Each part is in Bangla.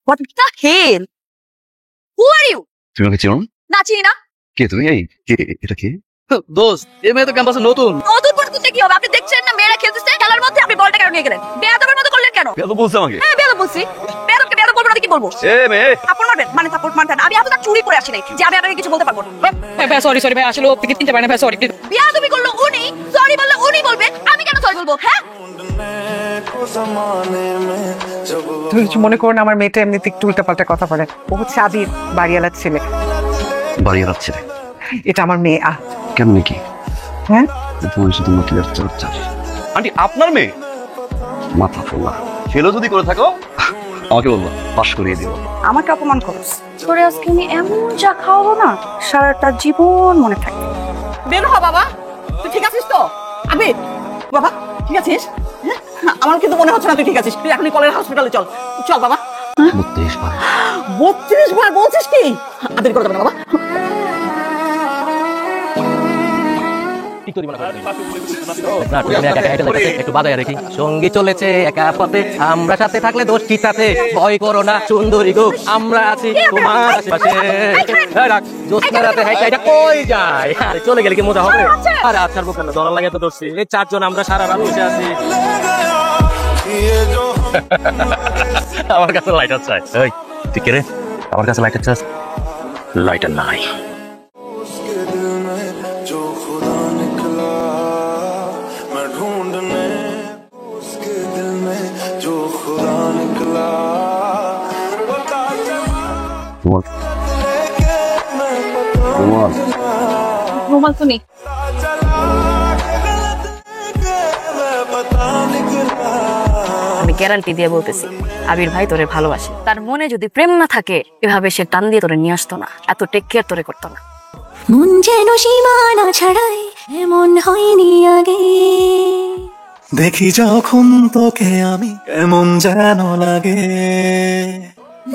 What the hell? Who are you? তুমি আমাকে চেনো না চিনি না। কে তুমি? এই কে এটা কে? দোস্ত এই মেয়ে তো ক্যাম্পাসে নতুন। নতুন পড়তে কি হবে? আপনি দেখছেন না মেয়েরা খেলতেছে, খেলার মধ্যে আপনি বলটা কেন নিয়ে গেলেন? বেয়াদবের মতো করলেন কেন? বেয়াদব বলছে আমাকে? হ্যাঁ বেয়াদব বলছি। বেয়াদবকে বেয়াদব বলবো না কি বলবো? এ মেয়ে থাপ্পড় মারবেন মানে থাপ্পড় মারবেন। আমি আপনাকে চুরি করে আসি নাই যে আমি আপনাকে কিছু বলতে পারবো না। ভাই সরি ভাই, আসলে ওকে চিনতে পারি না ভাই, সরি। বেয়াদবি করলো উনি, সরি বললো উনি বলবে, আমি কেন সরি বলবো? হ্যাঁ তুমি কিছু মনে করো না, আমার মেয়েটা এমনিতে একটু উল্টাপাল্টা কথা বলে। ও হচ্ছে আবির, বাড়িওয়ালার ছেলে। বাড়িয়ে রাখছে রে। এটা আমার মেয়ে। কেমন কি? হ্যাঁ তোমার সাথে মতো চর্চা। আন্টি আপনার মেয়ে? মাথা ফোলা খেলো যদি করে থাকো আমাকে বলবো, পাস করিয়ে দিব। আমাকে অপমান করছ তোরে আজকে আমি এমন যা খাওয়াবো না সারাটা জীবন মনে থাকবে। বের হ বাবা, তুই ঠিক আছিস তো? আবির বাবা ঠিক আছিস? হ্যাঁ? আমার কিন্তু মনে হচ্ছে না তুই ঠিক আছিস। তুই এখনই কলের হসপিটালে চল। চল বাবা। 32 বার। 32 বার বলছিস কি? আবির করে দেবে না বাবা। একটু বাজায় রাখি, সঙ্গী চলেছে একা পথে, আমরা সাথে থাকলে দোষ কি তাতে? ভয় করো না সুন্দরী গো, আমরা আছি তোমার আশেপাশে। জ্যোৎস্না রাতে হাইটা কই যায়? আরে চলে গেলে কি মজা হবে? আরে আচ্ছা কেন ডলার লাগে তো ধরছি। এই চারজন আমরা সারা রাত বসে আছি। আমার কাছে লাইটার চাই। এই তুই কে রে? আমার কাছে লাইটার চাস? লাইটার নাই। রুমাল তো নেই। আমি গ্যারান্টি দিয়ে বলতেছি আবির ভাই তোরে ভালোবাসে। তার মনে যদি প্রেম না থাকে এভাবে সে টান দিয়ে তোরে নিয়ে আসতো না, এত টেক কেয়ার তোরে করতো না। মন যেন সীমানা ছাড়াই এমন হয়নি আগে, দেখি যখন তোকে আমি এমন যেন লাগে।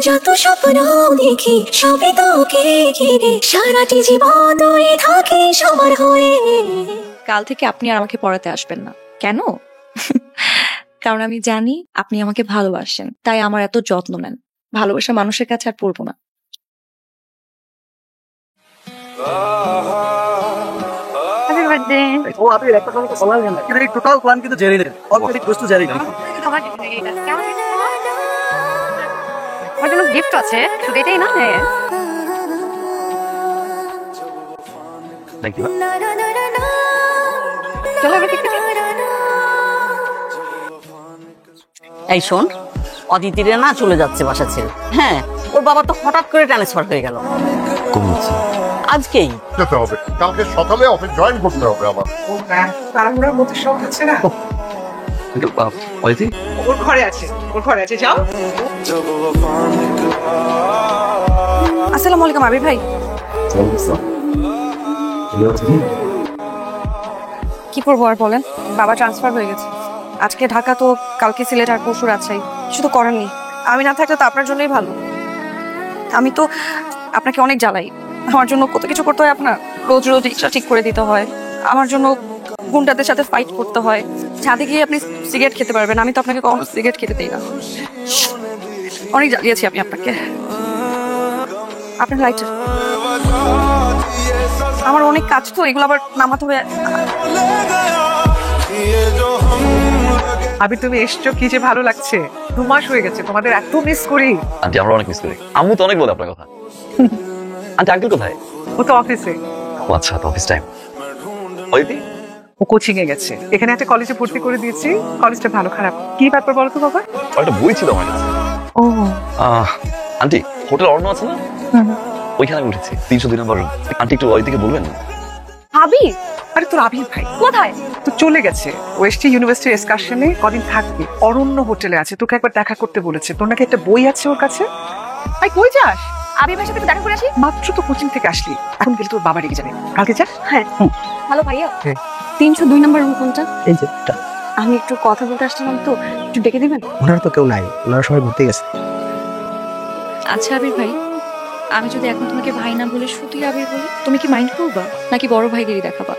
যত স্বপ্ন দেখি সবই তোকে ঘিরে, সারাটি জীবন তুই থাকি সবার হয়ে। কাল থেকে আপনি আর আমাকে পড়াতে আসবেন না। কেন? কারণ আমি জানি আপনি আমাকে ভালোবাসেন, তাই আমার এত যত্ন নেন। ভালোবাসা মানুষের কাছে আর পড়বো না। Happy birthday. ও আবির একটা কথা বলা যায় না, কিন্তু টোটাল প্ল্যান কিন্তু জেরিনের। Already goes to Zerin. আমার জন্য গিফট আছে, শুধু এটাই না। Thank you. চলো এবার কেক কাটি। এই শোন, অদিতিরে না চলে যাচ্ছে বাসা ছেড়ে। হ্যাঁ, ওর বাবা তো হঠাৎ করে ট্রান্সফার হয়ে গেল কোন হচ্ছে? আজকেই। যেতে হবে, কালকে সকালে অফিস জয়েন করতে হবে আমার। তাড়াহুড়ার মধ্যে সব হচ্ছে না। অদিতি ওর ঘরে আছে, ওর ঘরে আছে, যাও। আসসালামু আলাইকুম আবির ভাই। কি করবো আর বলেন, বাবা ট্রান্সফার হয়ে গেছে। আজকে ঢাকা তো, কালকে সিলেট, আর পরশু রাজশাহী। কিছু তো করার নেই। আমি না থাকলে তো আপনার জন্যই ভালো। আমি তো আপনাকে অনেক জ্বালাই। আমার জন্য কত কিছু করতে হয় আপনার। রোজ রোজ রিক্সা ঠিক করে দিতে হয়, আমার জন্য গুন্ডাদের সাথে ফাইট করতে হয়। ছাদে গিয়ে আপনি সিগারেট খেতে পারবেন, আমি তো আপনাকে কখনো সিগারেট খেতে দিই না। অনেক জ্বালিয়েছি আমি আপনাকে। আপনার লাইটার, আমার অনেক কাজ তো, এগুলো আবার নামাতে হবে। আবির তুমি এসছো, কি যে ভালো লাগছে। 2 মাস হয়ে গেছে, তোমাদের এত মিস করি। আন্টি আমরা অনেক মিস করি। আম্মু তো অনেক বলে আপনার কথা। আন্টি আঙ্কেল কোথায়? ও তো অফিসে। ও আচ্ছা, তো অফিস টাইম। অদিতি ও কোচিং এ গেছে। এখানে একটা কলেজে ভর্তি করে দিয়েছি। কলেজটা ভালো খারাপ কি ব্যাপার বলো তো বাবা? একটা বই ছিল আমার কাছে। ও আন্টি হোটেল অর্ণ আছে না, ওইখানে আমি উঠেছি 302 নম্বর রুম। আন্টি একটু অদিতিকে বলবেন? আবির? আরে তোর আবির ভাই কোথায়? তো চলে গেছে ওয়েস্ট ইউনিভার্সিটি এক্সকারশনে, কদিন থাকবে। অরণ্য হোটেলে আছে, তোকে একবার দেখা করতে বলেছে। তোর নাকি একটা বই আছে ওর কাছে। আই কই যাস? আবির ভাইয়ের সাথে দেখা করে আসি। মাত্র তো কোচিং থেকে আসলি, এখন গেলে তোর বাবা রেগে যাবে। কালকে যাস? হ্যাঁ। হ্যালো ভাইয়া, হ্যাঁ। 302 নম্বর রুম কোনটা? এই যে আমি একটু কথা বলতে আসছিলাম তো, একটু ডেকে দিবেন? ওনারা তো কেউ নাই, ওনারা সবাই ঘুরতে গেছে। আচ্ছা আবির ভাই, আমি যদি এখন তোমাকে ভাই না বলে শুধুই আবির বলি, তুমি কি মাইন্ড করবা নাকি বড় ভাইগিরি দেখাবা?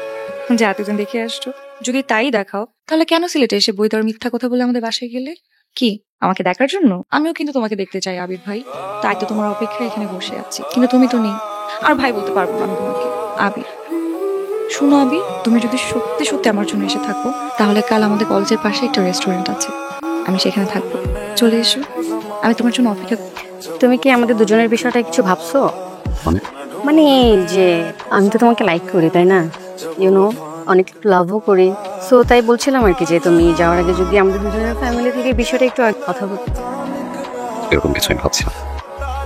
যে এতদিন দেখে আসছো, যদি তাই দেখাও তাহলে কেন সিলেটে এসে বই দেওয়ার মিথ্যা কথা বলে আমাদের বাসায় গেলে? কি আমাকে দেখার জন্য? আমিও কিন্তু তোমাকে দেখতে চাই আবির ভাই, তাই তো তোমার অপেক্ষায় এখানে বসে আছি, কিন্তু তুমি তো নেই। আর ভাই বলতে পারবো না আমি তোমাকে। আবির শোনো আবির, তুমি যদি সত্যি সত্যি আমার জন্য এসে থাকো, তাহলে কাল আমাদের কলেজের পাশে একটা রেস্টুরেন্ট আছে, আমি সেখানে থাকবো। চলে এসো, আমি তোমার জন্য অপেক্ষা করছি। তুমি কি আমাদের দুজনের বিষয়টা কিছু ভাবছো? মানে মানে যে আমি তো তোমাকে লাইক করি, তাই না? ইউনো, অনেক লাভও করি। সো তাই বলছিলাম আর কি, যে তুমি যাওয়ার আগে যদি আমাদের দুজনের ফ্যামিলি থেকে বিষয়টা একটু কথা বলতে। এরকম কিছু আমি ভাবছি না,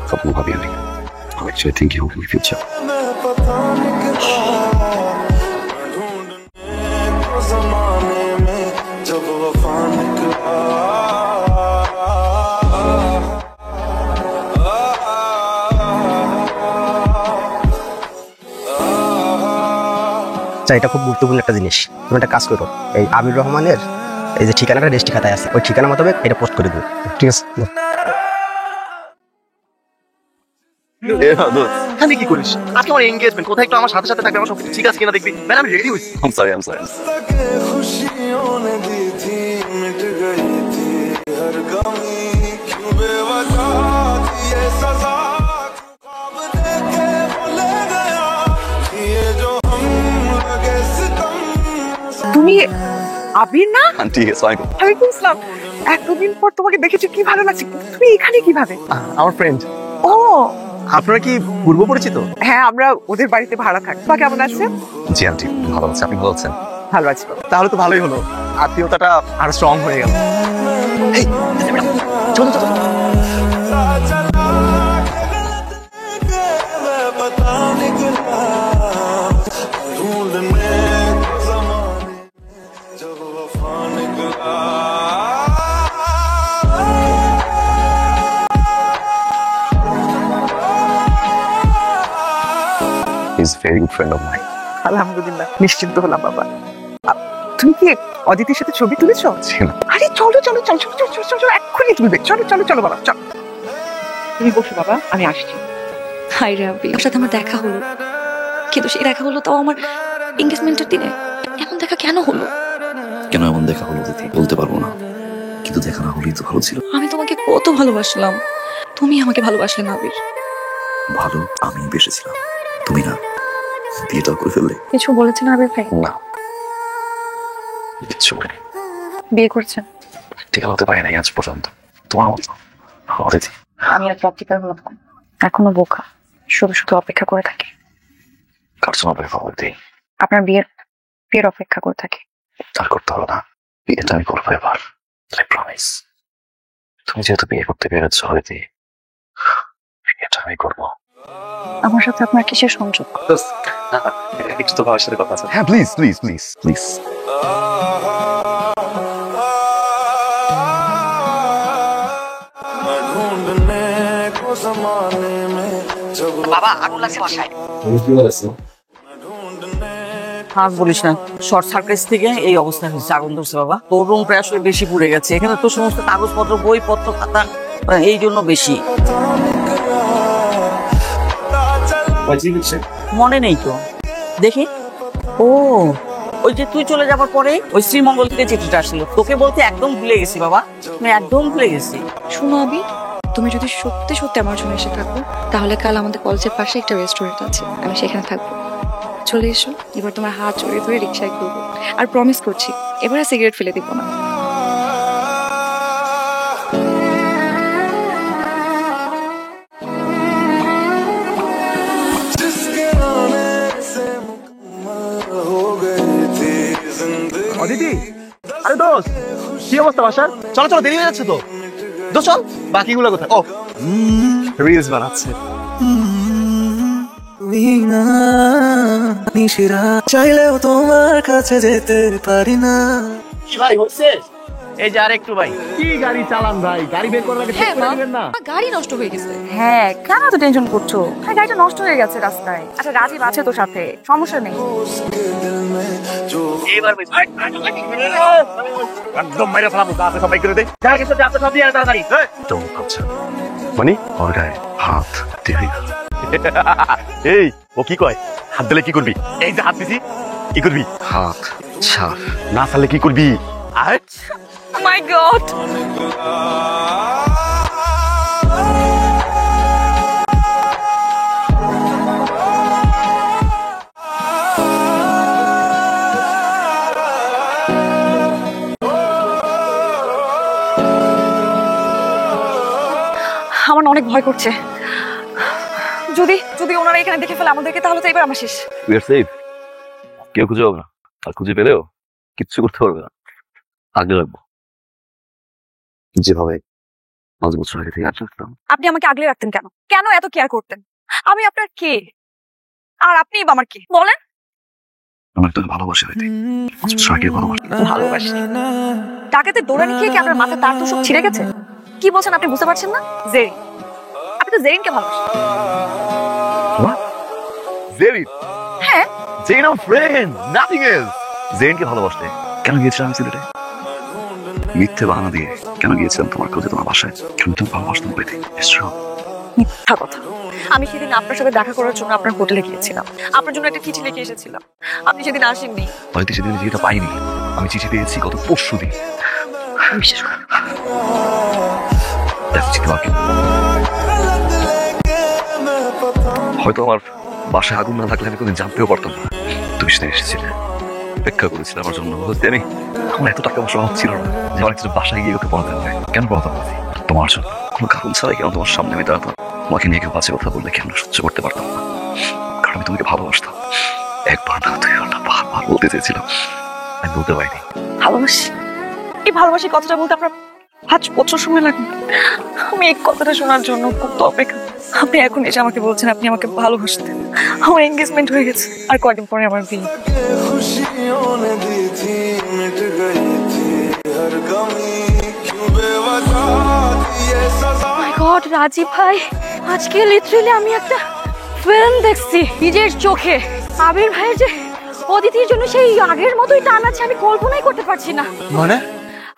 স্বপ্ন ভাবি আমি। I'm actually thinking of my future. এটা খুব গুরুত্বপূর্ণ একটা জিনিস। তুমি একটা কাজ করো, এই আবির রহমানের এই যে ঠিকানাটা রেজিস্ট্রি খাতায় আছে, ওই ঠিকানা মোতাবেক এটা পোস্ট করে দেবো, ঠিক আছে? আমি কি করিস আজকে আমার এনগেজমেন্ট, কোথায় একটু আমার সাথে সাথে থাকবে, আমার সব ঠিক আছে কিনা দেখবি। ম্যাডাম আমি রেডি হইছি। I'm sorry. তুমি আবির না? আন্টি আসসালামু আলাইকুম। ওয়ালাইকুম আসসালাম। এতদিন পর তোমাকে দেখেছি, কি ভালো লাগছে। তুমি এখানে কিভাবে? আমার ফ্রেন্ড। ও আপনারা কি পূর্ব পরিচিত? হ্যাঁ, আমরা ওদের বাড়িতে ভাড়া থাকি। বা কেমন আছেন? জি আন্টি ভালো আছে, আপনি ভালো আছেন? ভালো আছি। তাহলে তো ভালোই হলো, আত্মীয়তাটা আরো স্ট্রং হয়ে গেল। চলো চলো। He's a very good friend of mine. আলহামদুলিল্লাহ, নিশ্চিন্ত হলাম বাবা। তুমি কি অদিতির সাথে ছবি তুলেছো? জি না। আরে চলো চলো চলো চলো চলো চলো চলো, এক্ষুনি তুলবে। চলো চলো চলো বাবা, চলো। তুমি বসো বাবা, আমি আসছি। হাই রে আবির, ওর সাথে আমার দেখা হলো, কিন্তু সেই দেখা হলো তাও আমার এনগেজমেন্টের দিনে। এমন দেখা কেন হলো? কেন এমন দেখা হলো দিদি বলতে পারবো না, কিন্তু দেখা না হলেই তো ভালো ছিল। আমি তোমাকে কত ভালোবাসলাম, তুমি আমাকে ভালোবাসলে না আবির। ভালো আমি বেসেছিলাম, তুমি না। বিয়েটা করে ফেললে। কিছু বলেছেন আবির ভাই? না কিচ্ছু বলিনি। বিয়ে করছেন? ঠিক হতে পারি নাই আজ পর্যন্ত তোমার মতো অদিতি। আমি আর প্র্যাকটিক্যাল হলাম না, এখনো বোকা, শুধু শুধু অপেক্ষা করে থাকি। কার জন্য অপেক্ষা করতে? আপনার বিয়ের অপেক্ষা করে থাকি। আর করতে হবে না, বিয়েটা আমি করবো এবার, আই প্রমিস। তুমি যেহেতু বিয়ে করতে পেরেছো অদিতি, বিয়েটা আমি করবো। আমার সাথে আপনার কিসের সংযোগ? একটু তো ভাইয়ের সাথে কথা আছে। হ্যাঁ প্লিজ প্লিজ প্লিজ প্লিজ। বাবা আগুন লাগছে বাসায়। থাক বলিস না, শর্ট সার্কিট থেকে এই অবস্থা হয়েছে, আগুন ধরছে বাবা। তোর রুম প্রায় আসলে বেশি পুড়ে গেছে, এখানে তো সমস্ত কাগজপত্র বইপত্র খাতা, এই জন্য বেশি। মনে নেই তো, দেখি। ও ওই যে তুই চলে যাবার পরে ওই শ্রীমঙ্গল থেকে চিঠিটা আসছিল, তোকে বলতে একদম ভুলে গেছি বাবা, আমি একদম ভুলে গেছি। শোনো আবির, তুমি যদি সত্যি সত্যি আমার জন্য এসে থাকো, তাহলে কাল আমাদের কলেজের পাশে একটা রেস্টুরেন্ট আছে, আমি সেখানে থাকবো। চলে এসো, এবার তোমার হাত জড়িয়ে ধরে রিক্সায় করবো, আর প্রমিস করছি এবার আর সিগারেট ফেলে দিব না। অদিতি, আরে দোস্ত কি অবস্থা বাসার? চলো চলো, দেরি হয়ে যাচ্ছে তো। দোস্ত চল, বাকিগুলো কোথায়? ও রিলস বানাচ্ছে। তুমি না নিশিরা চাইলেও তোমার কাছে যেতে পারি না। ভাই হচ্ছে এই যে আর একটু ভাই, কি গাড়ি চালান ভাই, গাড়ি বের করার আগে হ্যাঁ চেক করে নেবেন না? আমার গাড়ি নষ্ট হয়ে গেছে। হ্যাঁ, কেন তো টেনশন করছো? হ্যাঁ, গাড়িটা নষ্ট হয়ে গেছে রাস্তায়। আচ্ছা রাজীব আছে তো সাথে, সমস্যা নেই। এবার একদম মাইরা ফেলাম, গাছে সবাই করে দেয়। যা কিছু আছে সব দিয়ে তাড়াতাড়ি। আচ্ছা মানে ওর গায়ে হাত দিবি না। এই ও কি কয়, হাত দিলে কি করবি? এই যে হাত দিছি, কি করবি? হাত ছাড়। না ছাড়লে কি করবি? আর মাই গড আমার না অনেক ভয় করছে। যদি যদি ওনারা এখানে দেখে ফেলে আমাদেরকে, তাহলে তো এবার আমার শেষ। We are safe. কেউ খুঁজে পাবে না, আর খুঁজে পেলেও কিচ্ছু করতে পারবে না। আগলে রাখবো যেভাবে 5 বছর আগে থেকে আসতাম। আপনি আমাকে আগলে রাখতেন কেন? কেন এত কেয়ার করতেন? আমি আপনার কে, আর আপনি বা আমার কে বলেন? আমার তোকে ভালোবাসি হইতে 5 বছর আগে ভালোবাসি। টাকাতে দৌড়ানি খেয়ে কি আপনার মাথায় তার তো সব ছিঁড়ে গেছে? কি বলছেন আপনি বুঝতে পারছেন না? জেরিন, আপনি তো জেরিনকে ভালোবাসেন। জেরিন? হ্যাঁ। জেরিন আমার ফ্রেন্ড, নাথিং এলস। জেরিনকে ভালোবাসতে কেন গিয়েছিলাম আমি সিলেটে? মিথ্যে বাহানা দিয়ে কেন গিয়েছিলাম তোমার খোঁজে, তোমার বাসায়? কেন তুমি ভালোবাসতাম পেতে? মিথ্যা কথা। আমি সেদিন আপনার সাথে দেখা করার জন্য আপনার হোটেলে গিয়েছিলাম, আপনার জন্য একটা চিঠি লিখে এসেছিলাম। আপনি সেদিন আসেননি। হয়তো সেদিন চিঠিটা পাইনি, আমি চিঠি পেয়েছি গত পরশু দিন। বিশেষ করে হয়তো আমার বাসায় আগুন না থাকলে আমি কোনদিন জানতেও পারতাম না তুমি সেদিন এসেছিলে। অপেক্ষা করেছিল আমার জন্য। আমি আমার এত টাকা পয়সা অভাব ছিল না যে আমার কিছু বাসায় গিয়ে ওকে পড়াতে হবে। কেন পড়াতাম না তোমার জন্য? কোনো কারণ ছাড়াই কেন তোমার সামনে আমি দাঁড়াতাম? তোমাকে নিয়ে কেউ বাজে কথা বললে কেন সহ্য করতে পারতাম না? কারণ আমি তোমাকে ভালোবাসতাম। একবার না, 2 বার না, বারবার বলতে চেয়েছিলাম, আমি বলতে পারিনি। ভালোবাসি, এই ভালোবাসি কথাটা বলতে আপনার 5 বছর সময় লাগবে। আমি এই কথাটা শোনার জন্য খুব অপেক্ষা। আপনি এখন এসে আমাকে বলছেন আপনি আমাকে ভালোবাসতেন। আমার এনগেজমেন্ট হয়ে গেছে, আর কয়েকদিন পরে আমার বিয়ে। মাই গড, রাজীব ভাই, আজকে লিটারালি আমি একটা ফিল্ম দেখছি নিজের চোখে। আবির ভাইয়ের যে অদিতির জন্য সেই আগের মতোই টান আছে, আমি কল্পনাই করতে পারছি না। মানে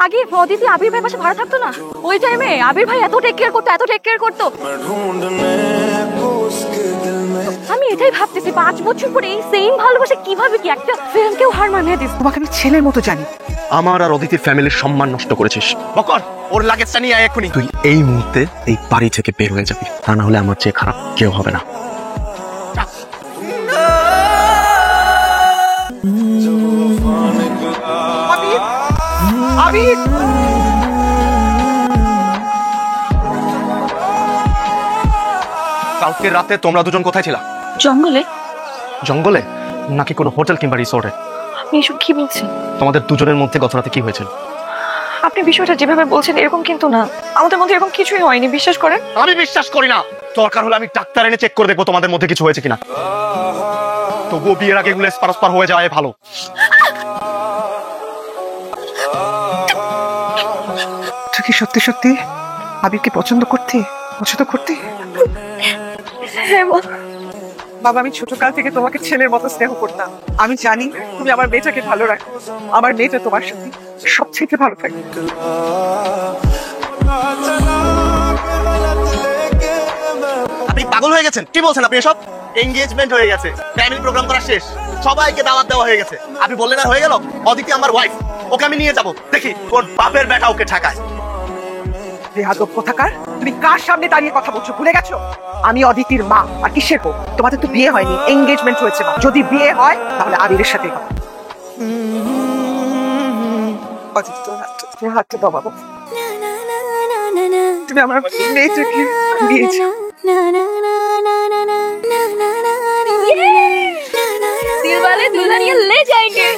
আগে অদিতি আবির ভাই পাশে ভাড়া থাকতো না, ওই টাইমে আবির ভাই এত টেক কেয়ার করতো, এত টেক কেয়ার করতো। আমি এটাই ভাবতেছি 5 বছর পরে এই সেম ভালোবাসা কিভাবে কি একটা ফিল্মকেও হার মানিয়ে দিস। তোমাকে আমি ছেলের মতো জানি। আমার আর অদিতির ফ্যামিলির সম্মান নষ্ট করেছিস। বকর, ওর লাগেজটা নিয়ে আয় এক্ষুনি। তুই এই মুহূর্তে এই বাড়ি থেকে বের হয়ে যাবি, তা না হলে আমার চেয়ে খারাপ কেউ হবে না। আবির, কালকে রাতে তোমরা দুজন কোথায় ছিলা? জঙ্গলে। জঙ্গলে নাকি কোনো হোটেল কিংবা রিসোর্টে? আপনি এসব কি বলছেন? তোমাদের দুজনের মধ্যে গত রাতে কি হয়েছিল? আপনি বিষয়টা যেভাবে বলছেন এরকম কিন্তু না, আমাদের মধ্যে এরকম কিছুই হয়নি, বিশ্বাস করেন। আমি বিশ্বাস করি না। দরকার হলে আমি ডাক্তার এনে চেক করে দেখবো তোমাদের মধ্যে কিছু হয়েছে কিনা। তবুও বিয়ের আগে এগুলো পারস্পর হয়ে যাওয়াই ভালো। তুই কি সত্যি সত্যি আবিরকে পছন্দ করতে? হ্যাঁ বাবা, আমি ছোটকাল থেকে তোমাকে ছেলের মতো স্নেহ করতাম। আমি জানি তুমি আমার মেয়েটাকে ভালো রাখো। আমার মেয়েটা তোমার সাথে সবচেয়ে ভালো থাকে। আপনি পাগল হয়ে গেছেন? কি বলছেন আপনি এসব? এনগেজমেন্ট হয়ে গেছে, ফ্যামিলি প্রোগ্রাম করা শেষ, সবাইকে দাওয়াত দেওয়া হয়ে গেছে। আপনি বললেন আর হয়ে গেল? অদিতি আমার ওয়াইফ, ওকে আমি নিয়ে যাব, দেখি কোন বাপের বেটা ওকে ঠেকায়। বেয়াদব কোথাকার, তুমি কার সামনে দাঁড়িয়ে কথা বলছো? ভুলে গেছো আমি অদিতির মা। আর কিসের বউ? তোমাদের তো বিয়ে হয়নি, এনগেজমেন্ট হয়েছে। যদি বিয়ে হয় তাহলে আবিরের সাথে হবে। অদিতি, তোমার হাতটা দাও বাবা। তুমি আমার মেয়েটাকে দিয়েছো। दिल वाले दुल्हनिया ले जाएंगे।